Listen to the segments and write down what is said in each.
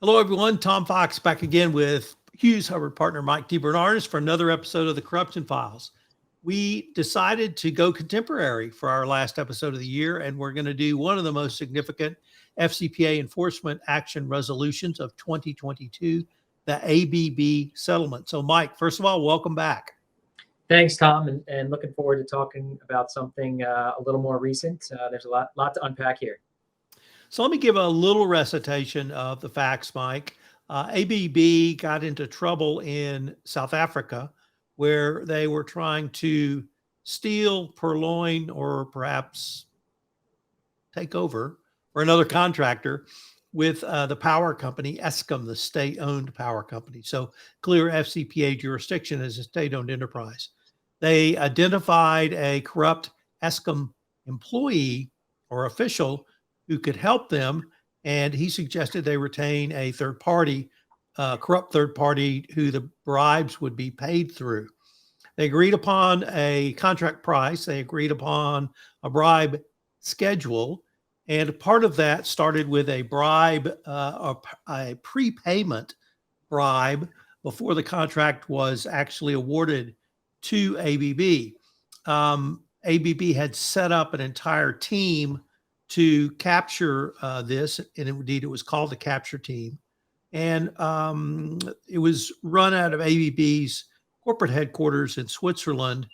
Hello, everyone. Tom Fox back again with Hughes Hubbard partner Mike DeBernardis for another episode of the Corruption Files. We decided to go contemporary for our last episode of the year, and we're going to do one of the most significant FCPA enforcement action resolutions of 2022, the ABB Settlement. So, Mike, first of all, welcome back. Thanks, Tom, and looking forward to talking about something a little more recent. There's a lot to unpack here. So let me give a little recitation of the facts, Mike. ABB got into trouble in South Africa where they were trying to steal, purloin, or perhaps take over for another contractor with the power company, Eskom, the state-owned power company. So clear FCPA jurisdiction as a state-owned enterprise. They identified a corrupt Eskom employee or official who could help them, and he suggested they retain a third party, corrupt third party, who the bribes would be paid through. They agreed upon a contract price. They agreed upon a bribe schedule, and part of that started with a bribe, a prepayment bribe before the contract was actually awarded to ABB. ABB had set up an entire team to capture this, and indeed it was called the capture team. And it was run out of ABB's corporate headquarters in Switzerland,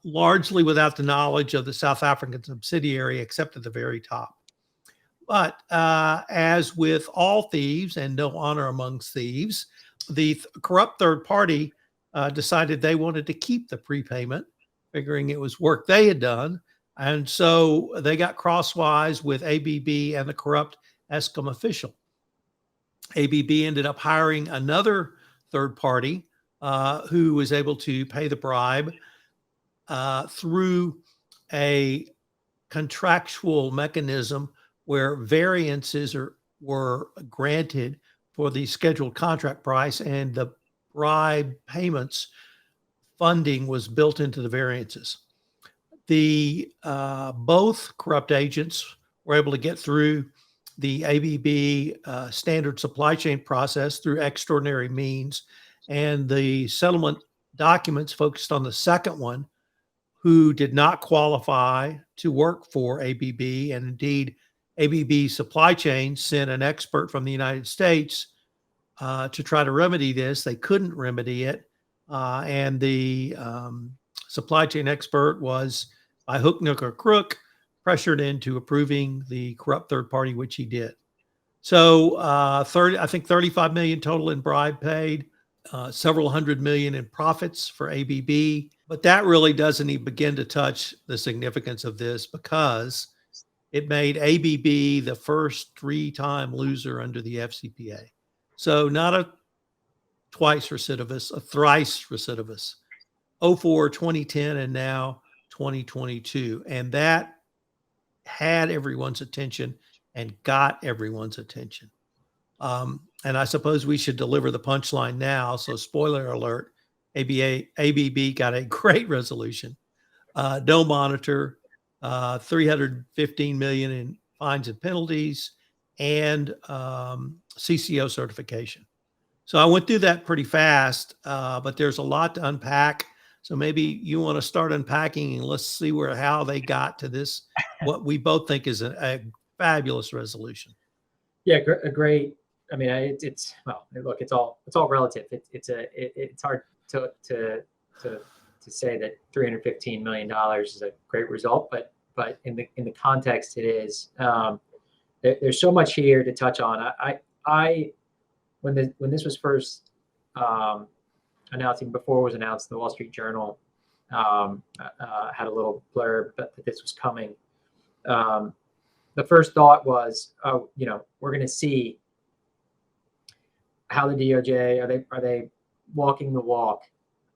largely without the knowledge of the South African subsidiary, except at the very top. But as with all thieves, and no honor amongst thieves, the corrupt third party decided they wanted to keep the prepayment, figuring it was work they had done. And so they got crosswise with ABB and the corrupt Eskom official. ABB ended up hiring another third party who was able to pay the bribe through a contractual mechanism where variances were granted for the scheduled contract price, and the bribe payments funding was built into the variances. The both corrupt agents were able to get through the ABB standard supply chain process through extraordinary means, and the settlement documents focused on the second one, who did not qualify to work for ABB, and indeed ABB supply chain sent an expert from the United States to try to remedy this. They couldn't remedy it, and the supply chain expert was, by hook, nook, or crook, pressured into approving the corrupt third party, which he did. So I think 35 million total in bribe paid, several hundred million in profits for ABB. But that really doesn't even begin to touch the significance of this, because it made ABB the first three-time loser under the FCPA. So not a twice recidivist, a thrice recidivist. 04, 2010, and now 2022. And that had everyone's attention and got everyone's attention. And I suppose we should deliver the punchline now. So spoiler alert, ABB got a great resolution. No monitor, 315 million in fines and penalties, and CCO certification. So I went through that pretty fast, but there's a lot to unpack. So maybe you want to start unpacking, and let's see how they got to this, what we both think is a fabulous resolution. Yeah, a great. I mean, it's well, look, it's all relative. It's hard to say that $315 million is a great result, but in the context, it is. There's so much here to touch on. When this was first announced, even before it was announced, the Wall Street Journal had a little blurb that this was coming. The first thought was, oh, we're going to see how the DOJ are they walking the walk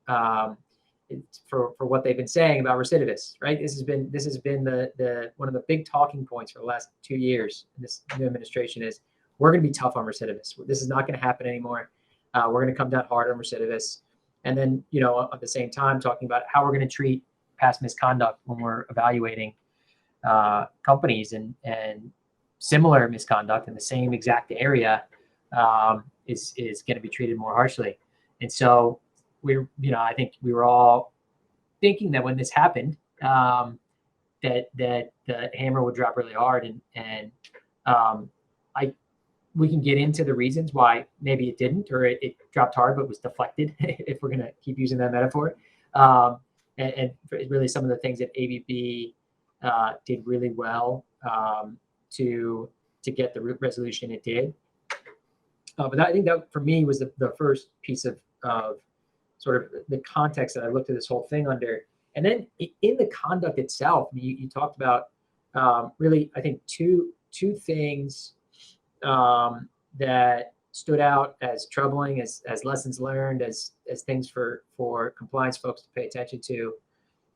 for what they've been saying about recidivists, right? This has been the one of the big talking points for the last 2 years in this new administration is, we're going to be tough on recidivists. This is not going to happen anymore. We're going to come down hard on recidivists. And then, at the same time, talking about how we're going to treat past misconduct when we're evaluating companies and similar misconduct in the same exact area is going to be treated more harshly. And so I think we were all thinking that when this happened, that the hammer would drop really hard, and we can get into the reasons why maybe it didn't, or it dropped hard but was deflected, if we're going to keep using that metaphor. And really some of the things that ABB did really well to get the resolution it did. But I think that for me was the first piece of sort of the context that I looked at this whole thing under. And then in the conduct itself, you talked about really, I think, two things that stood out as troubling, as lessons learned, as things for compliance folks to pay attention to.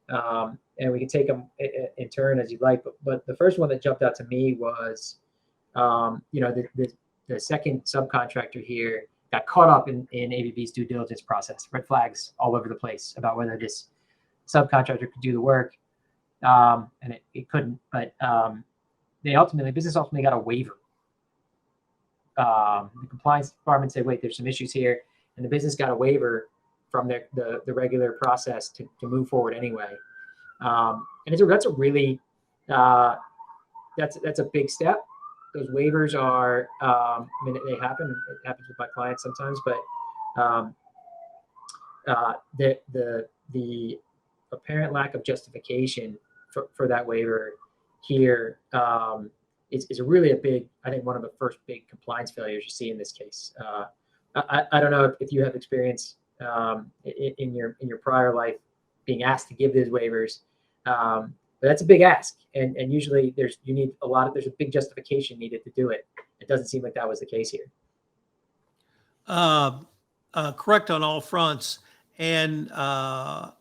And we can take them in turn as you'd like. But the first one that jumped out to me was, the second subcontractor here got caught up in ABB's due diligence process. Red flags all over the place about whether this subcontractor could do the work, and it couldn't. But business ultimately got a waiver. The compliance department said, "Wait, there's some issues here," and the business got a waiver from the regular process to move forward anyway. And that's a really that's a big step. Those waivers are, they happen. It happens with my clients sometimes, but the apparent lack of justification for that waiver here is really a big, I think, one of the first big compliance failures you see in this case. I don't know if you have experience in your prior life being asked to give these waivers, but that's a big ask, and usually there's a big justification needed to do it. It doesn't seem like that was the case here. Correct on all fronts, and I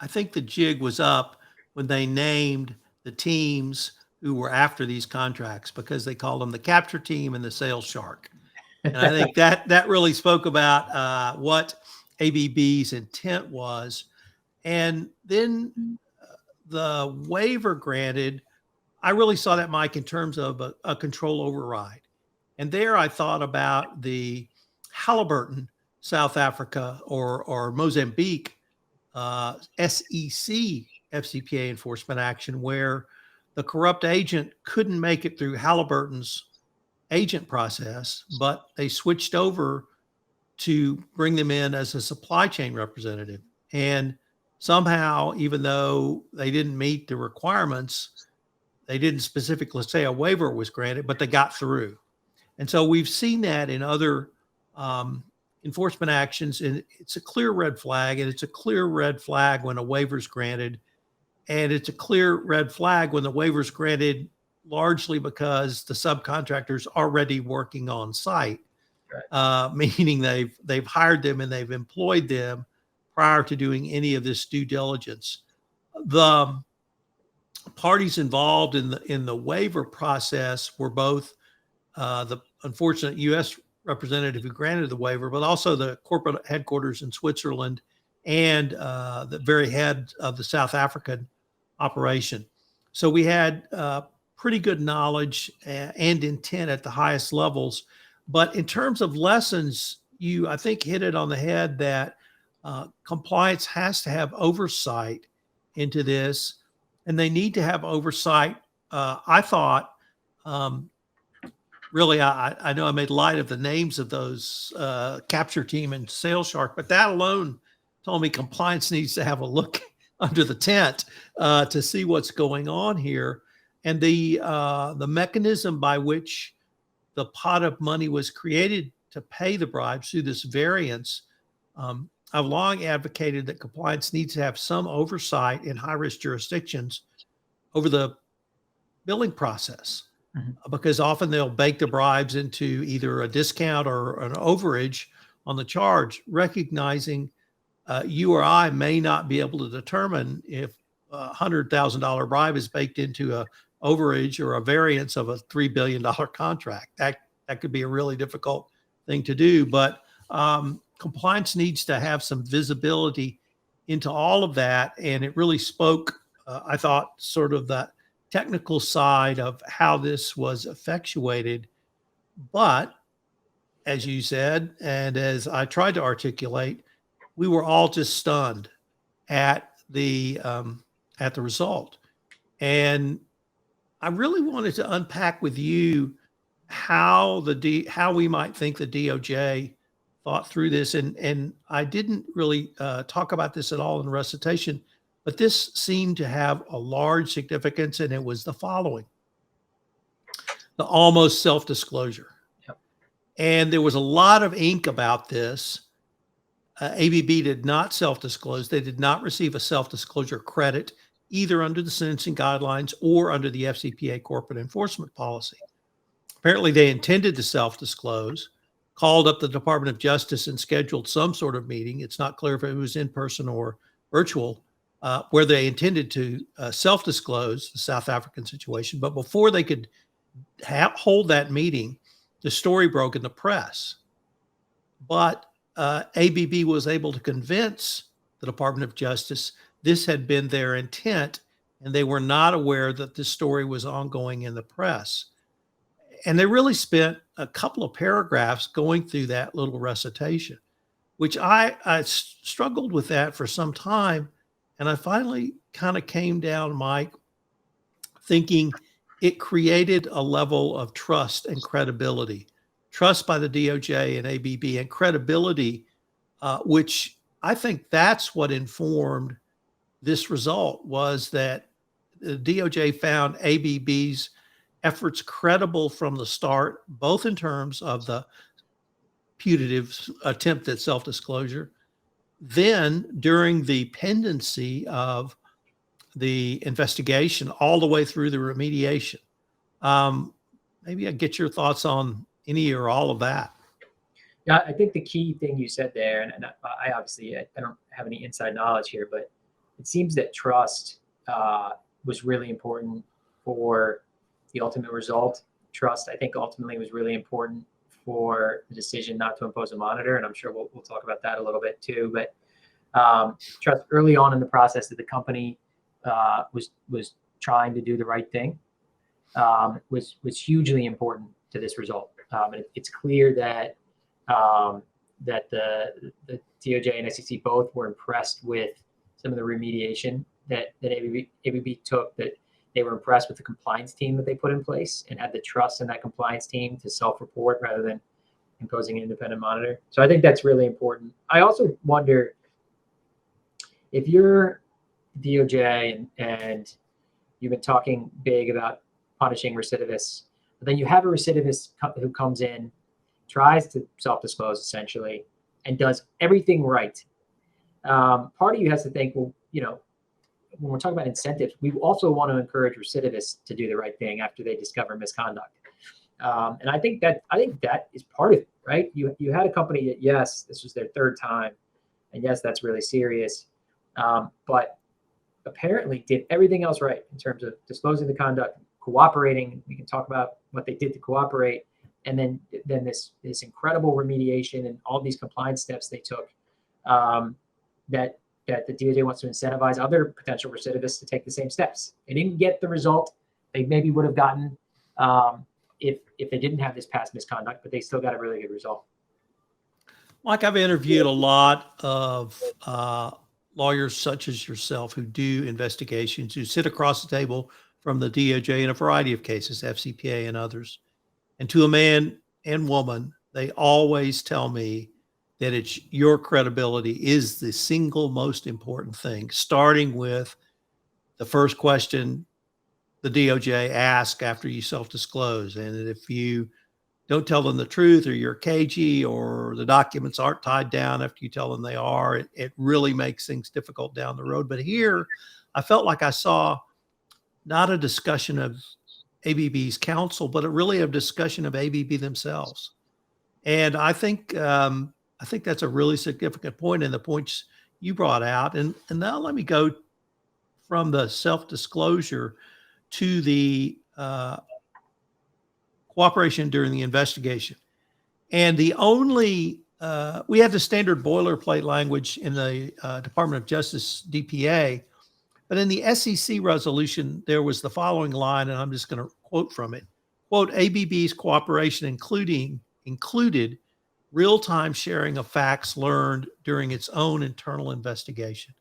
think the jig was up when they named the teams who were after these contracts, because they called them the capture team and the sales shark. And I think that really spoke about what ABB's intent was. And then the waiver granted, I really saw that, Mike, in terms of a control override. And there I thought about the Halliburton, South Africa, or Mozambique SEC FCPA enforcement action, where the corrupt agent couldn't make it through Halliburton's agent process, but they switched over to bring them in as a supply chain representative. And somehow, even though they didn't meet the requirements, they didn't specifically say a waiver was granted, but they got through. And so we've seen that in other enforcement actions, and it's a clear red flag, and it's a clear red flag when a waiver is granted. And it's a clear red flag when the waiver is granted largely because the subcontractor's already working on site, right. Meaning they've hired them and they've employed them prior to doing any of this due diligence. The parties involved in the waiver process were both the unfortunate U.S. representative who granted the waiver, but also the corporate headquarters in Switzerland and the very head of the South African operation. So we had pretty good knowledge and intent at the highest levels. But in terms of lessons, you, I think, hit it on the head that compliance has to have oversight into this, and they need to have oversight. I thought, really, I know I made light of the names of those capture team and sales shark, but that alone told me compliance needs to have a look under the tent to see what's going on here. And the mechanism by which the pot of money was created to pay the bribes through this variance, I've long advocated that compliance needs to have some oversight in high-risk jurisdictions over the billing process, because often they'll bake the bribes into either a discount or an overage on the charge, recognizing you or I may not be able to determine if a $100,000 bribe is baked into a overage or a variance of a $3 billion contract. That could be a really difficult thing to do, but compliance needs to have some visibility into all of that. And it really spoke, I thought, sort of that technical side of how this was effectuated. But as you said, and as I tried to articulate, we were all just stunned at the result. And I really wanted to unpack with you how how we might think the DOJ thought through this. And I didn't really talk about this at all in the recitation, but this seemed to have a large significance, and it was the following: the almost self-disclosure. Yep. And there was a lot of ink about this. ABB did not self-disclose. They did not receive a self-disclosure credit either under the sentencing guidelines or under the FCPA corporate enforcement policy. Apparently, they intended to self-disclose, called up the Department of Justice and scheduled some sort of meeting. It's not clear if it was in person or virtual, where they intended to self-disclose the South African situation. But before they could hold that meeting, the story broke in the press. But ABB was able to convince the Department of Justice this had been their intent, and they were not aware that this story was ongoing in the press. And they really spent a couple of paragraphs going through that little recitation, which I struggled with that for some time. And I finally kind of came down, Mike, thinking it created a level of trust and credibility. Trust by the DOJ and ABB, and credibility, which I think that's what informed this result, was that the DOJ found ABB's efforts credible from the start, both in terms of the putative attempt at self-disclosure, then during the pendency of the investigation, all the way through the remediation. Maybe I get your thoughts on any or all of that. Yeah, I think the key thing you said there, and I obviously I don't have any inside knowledge here, but it seems that trust was really important for the ultimate result. Trust, I think, ultimately was really important for the decision not to impose a monitor, and I'm sure we'll talk about that a little bit too. But trust early on in the process that the company was trying to do the right thing was hugely important to this result. And it's clear that that the DOJ and SEC both were impressed with some of the remediation that ABB took, that they were impressed with the compliance team that they put in place and had the trust in that compliance team to self-report rather than imposing an independent monitor. So I think that's really important. I also wonder if you're DOJ and you've been talking big about punishing recidivists, but then you have a recidivist who comes in, tries to self-disclose essentially, and does everything right. Part of you has to think, well, you know, when we're talking about incentives, we also want to encourage recidivists to do the right thing after they discover misconduct. And I think that is part of it, right? You had a company that, yes, this was their third time, and yes, that's really serious, but apparently did everything else right in terms of disclosing the conduct, cooperating. We can talk about what they did to cooperate, and then this incredible remediation and all these compliance steps they took, that the DOJ wants to incentivize other potential recidivists to take the same steps. They didn't get the result they maybe would have gotten if they didn't have this past misconduct, but they still got a really good result. Mike, I've interviewed a lot of lawyers such as yourself who do investigations, who sit across the table from the DOJ in a variety of cases, FCPA and others. And to a man and woman, they always tell me that it's your credibility is the single most important thing, starting with the first question the DOJ asks after you self-disclose. And if you don't tell them the truth, or you're cagey, or the documents aren't tied down after you tell them they are, it really makes things difficult down the road. But here, I felt like I saw not a discussion of ABB's counsel, but really a discussion of ABB themselves. And I think that's a really significant point in the points you brought out. And now let me go from the self-disclosure to the cooperation during the investigation. And the only, we had the standard boilerplate language in the Department of Justice DPA, But in the SEC resolution, there was the following line, and I'm just going to quote from it. Quote, ABB's cooperation included real-time sharing of facts learned during its own internal investigation.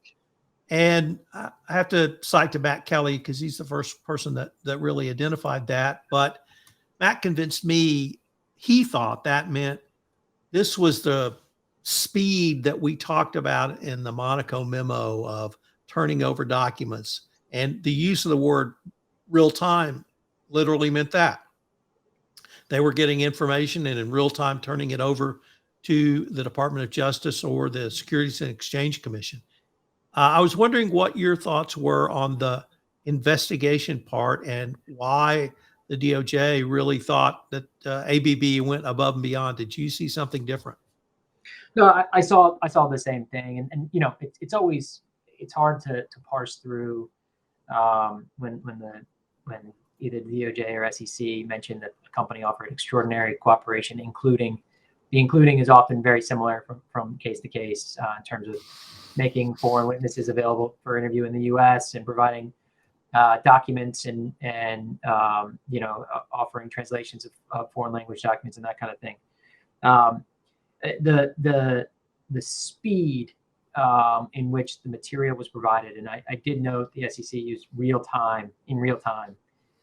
And I have to cite to Matt Kelly because he's the first person that really identified that. But Matt convinced me he thought that meant this was the speed that we talked about in the Monaco memo of turning over documents. And the use of the word real time literally meant that. They were getting information and in real time turning it over to the Department of Justice or the Securities and Exchange Commission. I was wondering what your thoughts were on the investigation part and why the DOJ really thought that ABB went above and beyond. Did you see something different? No, I saw the same thing, and it's always hard to parse through when either the DOJ or SEC mentioned that the company offered extraordinary cooperation, including is often very similar from case to case in terms of making foreign witnesses available for interview in the U.S. and providing documents and offering translations of foreign language documents and that kind of thing. The speed in which the material was provided, and I did note the SEC used real time.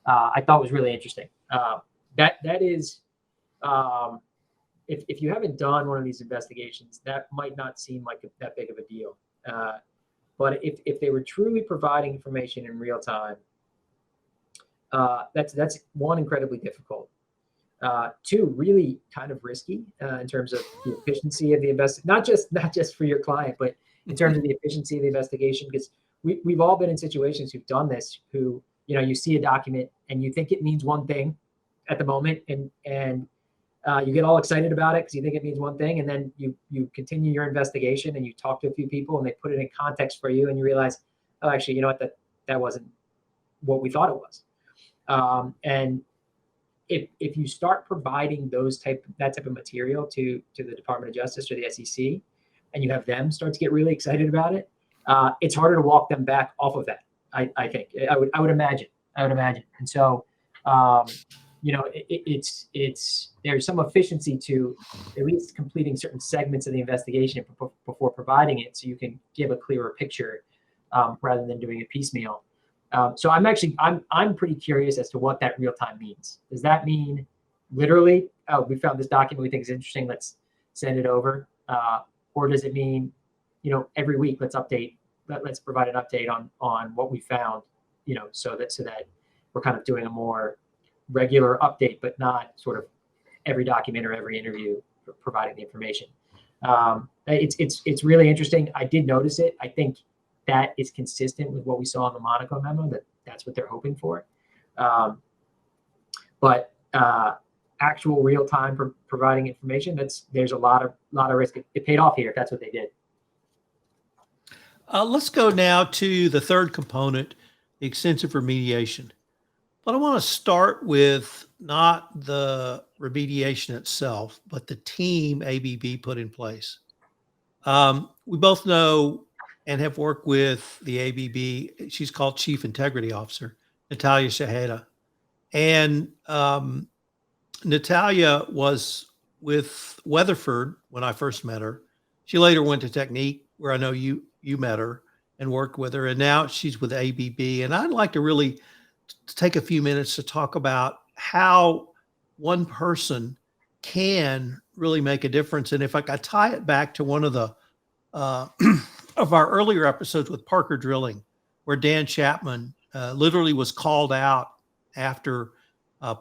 I thought was really interesting. That is, if you haven't done one of these investigations, that might not seem like that big of a deal. But if they were truly providing information in real time, that's one, incredibly difficult. Two, really kind of risky in terms of the efficiency of the not just for your client, but in terms of the efficiency of the investigation, because we've all been in situations who've done this, who, you see a document and you think it means one thing at the moment, and you get all excited about it because you think it means one thing, and then you continue your investigation and you talk to a few people and they put it in context for you, and you realize, oh, actually, you know what, that wasn't what we thought it was. And if you start providing that type of material to the Department of Justice or the SEC, and you have them start to get really excited about it, it's harder to walk them back off of that. I think I would imagine. And so, there's some efficiency to at least completing certain segments of the investigation before providing it, so you can give a clearer picture rather than doing it piecemeal. So I'm pretty curious as to what that real time means. Does that mean literally, oh, we found this document we think is interesting, let's send it over, or does it mean, every week let's provide an update on what we found, so that we're kind of doing a more regular update, but not sort of every document or every interview providing the information. It's really interesting. I did notice it. I think that is consistent with what we saw in the Monaco memo, that's what they're hoping for. But actual real time for providing information, there's a lot of risk. It paid off here if that's what they did. Let's go now to the third component, the extensive remediation. But I want to start with not the remediation itself, but the team ABB put in place. We both know and have worked with the ABB. She's called Chief Integrity Officer, Natalia Shaheda. And Natalia was with Weatherford when I first met her. She later went to Technique, where I know you met her and worked with her. And now she's with ABB. And I'd like to really take a few minutes to talk about how one person can really make a difference. And if I could tie it back to one of the of our earlier episodes with Parker Drilling, where Dan Chapman literally was called out after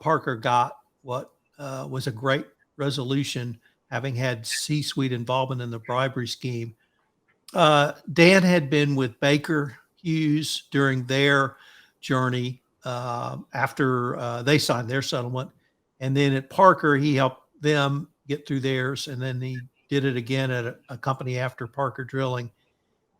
Parker got what was a great resolution, having had C-suite involvement in the bribery scheme. Dan had been with Baker Hughes during their journey after they signed their settlement. And then at Parker, he helped them get through theirs. And then he did it again at a company after Parker Drilling.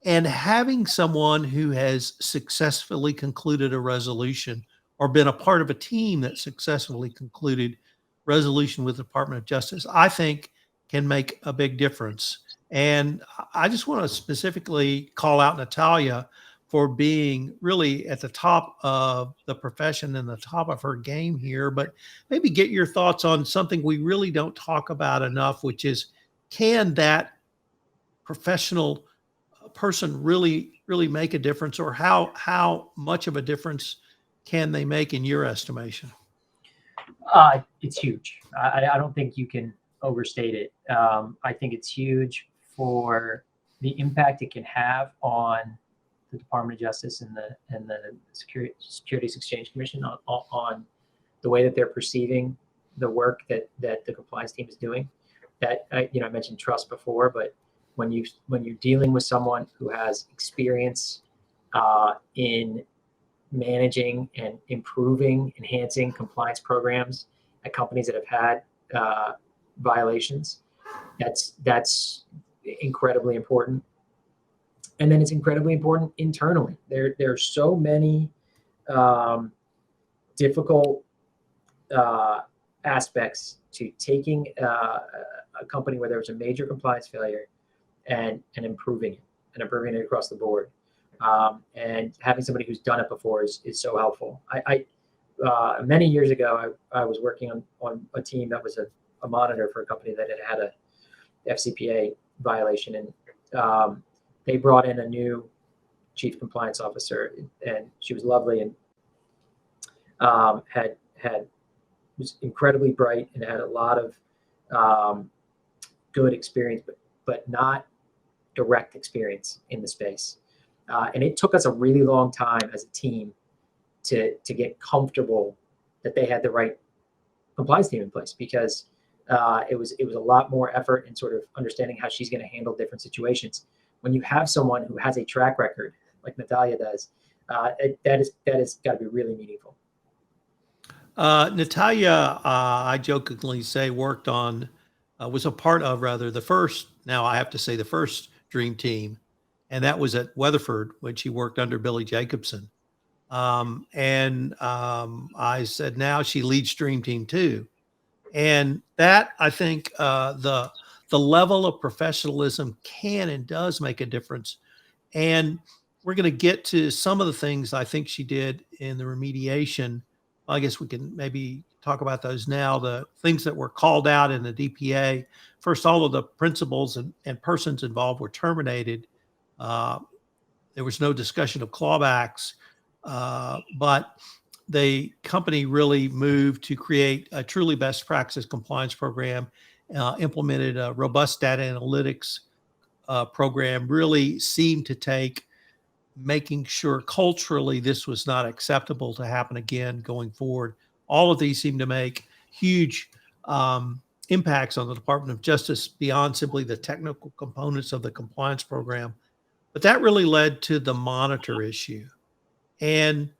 And having someone who has successfully concluded a resolution or been a part of a team that successfully concluded resolution with the Department of Justice, I think can make a big difference. And I just want to specifically call out Natalia for being really at the top of the profession and the top of her game here. But maybe get your thoughts on something we really don't talk about enough, which is, can that professional person really make a difference, or how much of a difference can they make in your estimation? It's huge. I don't think you can overstate it. I think it's huge for the impact it can have on the Department of Justice and the Securities Exchange Commission on the way that they're perceiving the work that the compliance team is doing. That I mentioned trust before, but when you're dealing with someone who has experience in managing and improving, enhancing compliance programs at companies that have had violations, that's incredibly important. And then it's incredibly important internally. There are so many difficult aspects to taking a company where there was a major compliance failure and improving it across the board. And having somebody who's done it before is so helpful. I many years ago, I was working on a team that was a monitor for a company that had a FCPA violation, and they brought in a new chief compliance officer, and she was lovely and was incredibly bright and had a lot of good experience, but not direct experience in the space. And it took us a really long time as a team to get comfortable that they had the right compliance team in place, because it was a lot more effort in sort of understanding how she's going to handle different situations. When you have someone who has a track record like Natalia does, that has got to be really meaningful. Natalia, I jokingly say, was a part of, rather, the first, now I have to say the first dream team, and that was at Weatherford when she worked under Billy Jacobson. I said now she leads Dream Team 2. And that, I think, the level of professionalism can and does make a difference. And we're going to get to some of the things I think she did in the remediation. I guess we can maybe talk about those now. The things that were called out in the DPA. First, all of the principals and persons involved were terminated. There was no discussion of clawbacks, but the company really moved to create a truly best practice compliance program, implemented a robust data analytics program, really seemed to take making sure culturally this was not acceptable to happen again going forward. All of these seem to make huge impacts on the Department of Justice beyond simply the technical components of the compliance program. But that really led to the monitor issue. And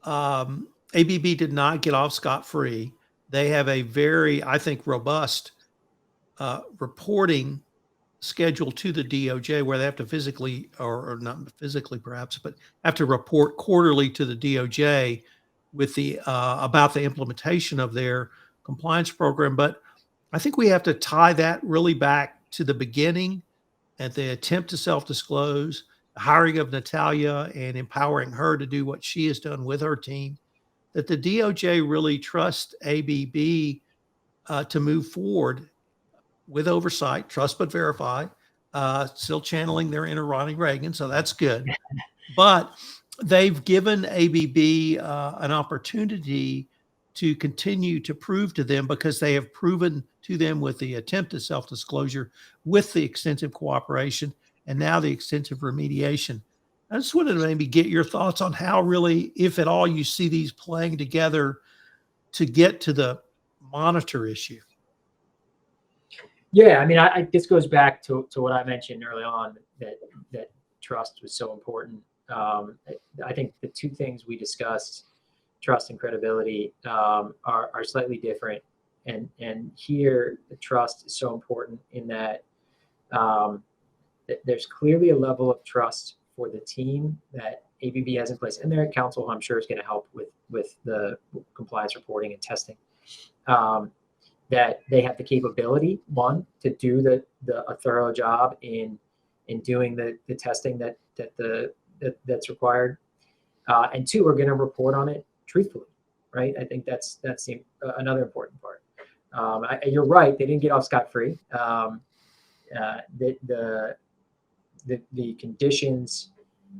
ABB did not get off scot-free. They have a very, I think, robust reporting schedule to the DOJ, where they have to physically, or not physically perhaps, but have to report quarterly to the DOJ with the about the implementation of their compliance program. But I think we have to tie that really back to the beginning, at the attempt to self-disclose, the hiring of Natalia and empowering her to do what she has done with her team, that the DOJ really trusts ABB to move forward with oversight, trust but verify, still channeling their inner Ronnie Reagan, so that's good. But they've given ABB an opportunity to continue to prove to them, because they have proven to them with the attempt at self-disclosure, with the extensive cooperation, and now the extensive remediation. I just wanted to maybe get your thoughts on how really, if at all, you see these playing together to get to the monitor issue. Yeah, I mean, this goes back to what I mentioned early on, that trust was so important. I think the two things we discussed, trust and credibility, are slightly different. And here, the trust is so important in that there's clearly a level of trust for the team that ABB has in place, and their counsel, I'm sure, is going to help with the compliance reporting and testing. That they have the capability, one, to do a thorough job in doing the testing that the that's required. And two, we're going to report on it truthfully, right? I think that's another important part. You're right; they didn't get off scot-free. The conditions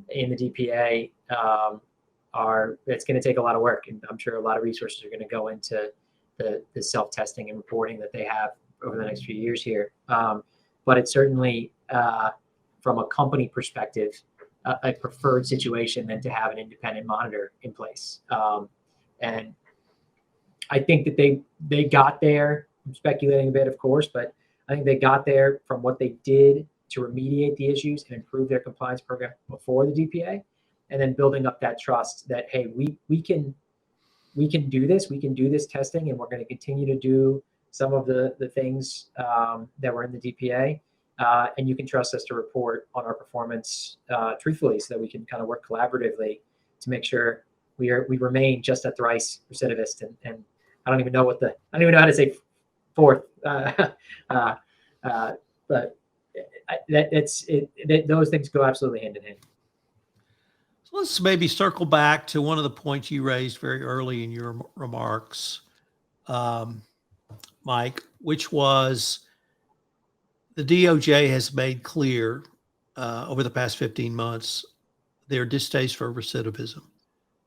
in the DPA it's going to take a lot of work, and I'm sure a lot of resources are going to go into the self-testing and reporting that they have over the next few years here. But it's certainly, from a company perspective, a preferred situation than to have an independent monitor in place. And I think that they got there. I'm speculating a bit, of course, but I think they got there from what they did to remediate the issues and improve their compliance program before the DPA, and then building up that trust that, hey, we can do this. We can do this testing, and we're going to continue to do some of the things that were in the DPA. And you can trust us to report on our performance truthfully, so that we can kind of work collaboratively to make sure we remain just at thrice recidivist. And I don't even know how to say fourth, but those things go absolutely hand in hand. So let's maybe circle back to one of the points you raised very early in your remarks, Mike, which was the DOJ has made clear over the past 15 months their distaste for recidivism,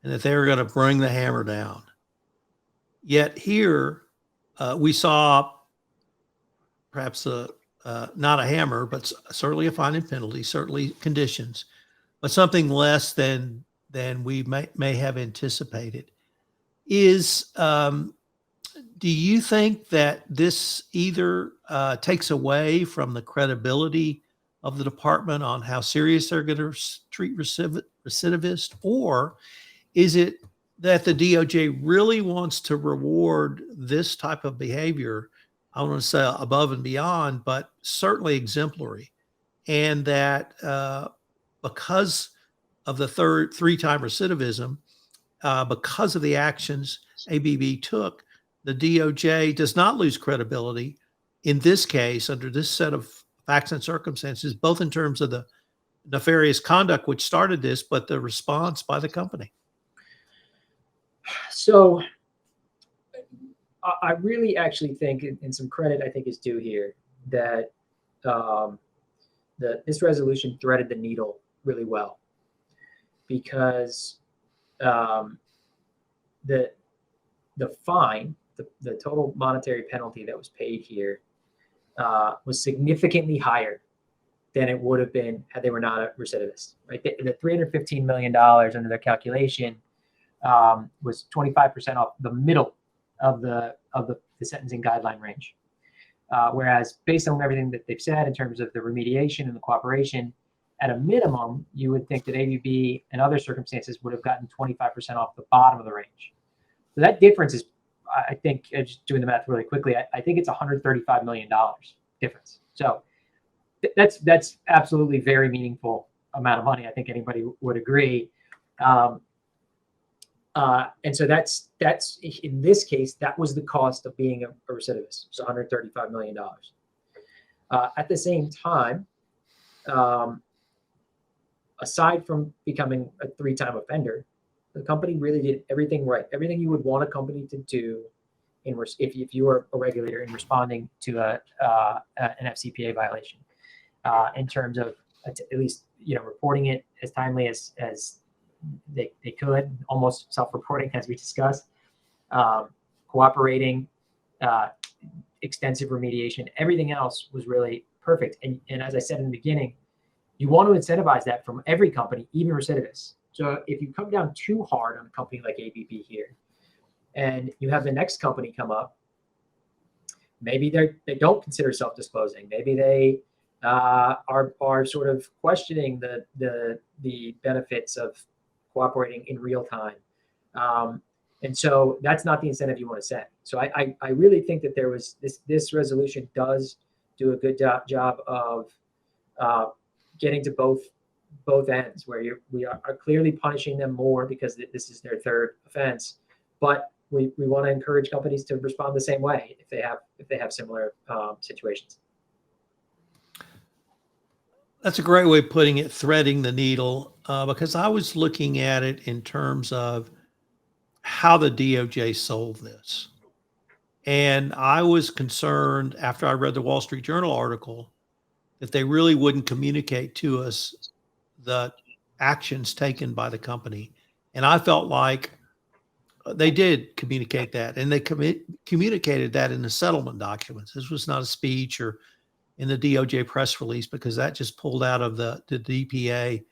and that they're going to bring the hammer down. Yet here we saw perhaps not a hammer, but certainly a fine and penalty, certainly conditions, but something less than we may have anticipated. Do you think that this either takes away from the credibility of the department on how serious they're going to treat recidivists, or is it that the DOJ really wants to reward this type of behavior? I don't want to say above and beyond, but certainly exemplary, and that because of the three-time recidivism, because of the actions ABB took, the DOJ does not lose credibility in this case under this set of facts and circumstances, both in terms of the nefarious conduct which started this, but the response by the company. So I really actually think, and some credit I think is due here, that this resolution threaded the needle really well, because the fine, the total monetary penalty that was paid here was significantly higher than it would have been had they were not a recidivist. Right, the $315 million under their calculation was 25% off the middle of the sentencing guideline range. Whereas based on everything that they've said in terms of the remediation and the cooperation, at a minimum, you would think that ABB and other circumstances would have gotten 25% off the bottom of the range. So that difference is, I think, just doing the math really quickly, I think it's $135 million difference. So that's absolutely very meaningful amount of money. I think anybody would agree. And so that's in this case, that was the cost of being a recidivist. It's $135 million. At the same time, aside from becoming a three-time offender, the company really did everything right, everything you would want a company to do if you were a regulator in responding to an FCPA violation, in terms of at least reporting it as timely as they could, almost self-reporting as we discussed, cooperating, extensive remediation. Everything else was really perfect. And as I said in the beginning, you want to incentivize that from every company, even recidivists. So if you come down too hard on a company like ABB here, and you have the next company come up, maybe they don't consider self-disclosing. Maybe they are sort of questioning the benefits of cooperating in real time. And so that's not the incentive you want to set. So I really think that there was this resolution does do a good job of getting to both ends, where we are clearly punishing them more because this is their third offense, but we want to encourage companies to respond the same way if they have similar situations. That's a great way of putting it, threading the needle, because I was looking at it in terms of how the DOJ sold this. And I was concerned after I read the Wall Street Journal article that they really wouldn't communicate to us the actions taken by the company. And I felt like they did communicate that, and they communicated that in the settlement documents. This was not a speech or in the DOJ press release, because that just pulled out of the DPA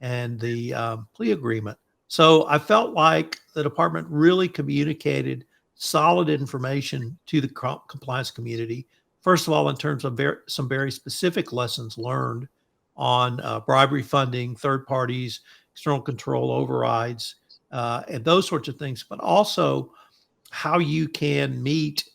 and the plea agreement. So I felt like the department really communicated solid information to the compliance community. First of all, in terms of some very specific lessons learned on bribery funding, third parties, external control overrides, and those sorts of things, but also how you can meet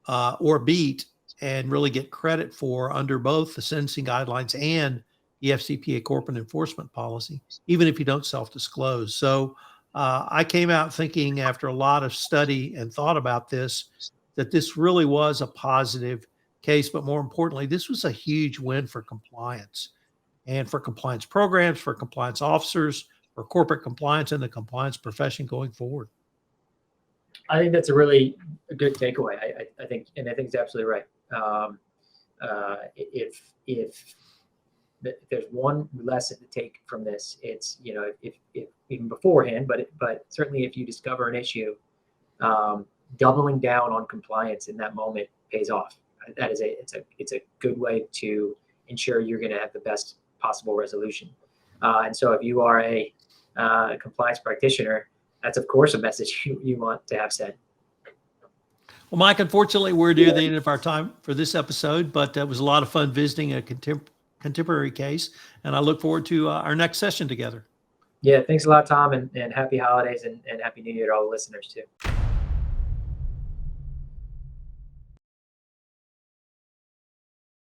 or beat and really get credit for under both the sentencing guidelines and the FCPA corporate enforcement policy, even if you don't self-disclose. So I came out thinking, after a lot of study and thought about this, that this really was a positive case, but more importantly, this was a huge win for compliance and for compliance programs, for compliance officers, for corporate compliance and the compliance profession going forward. I think that's a really good takeaway. I think it's absolutely right. If there's one lesson to take from this, it's, if even beforehand, but certainly if you discover an issue, doubling down on compliance in that moment pays off. That is it's a good way to ensure you're going to have the best possible resolution. And so if you are a compliance practitioner, that's of course a message you want to have said. Well, Mike, unfortunately, we're near the end of our time for this episode, but it was a lot of fun visiting a contemporary case, and I look forward to our next session together. Yeah, thanks a lot, Tom, and happy holidays and happy New Year to all the listeners too.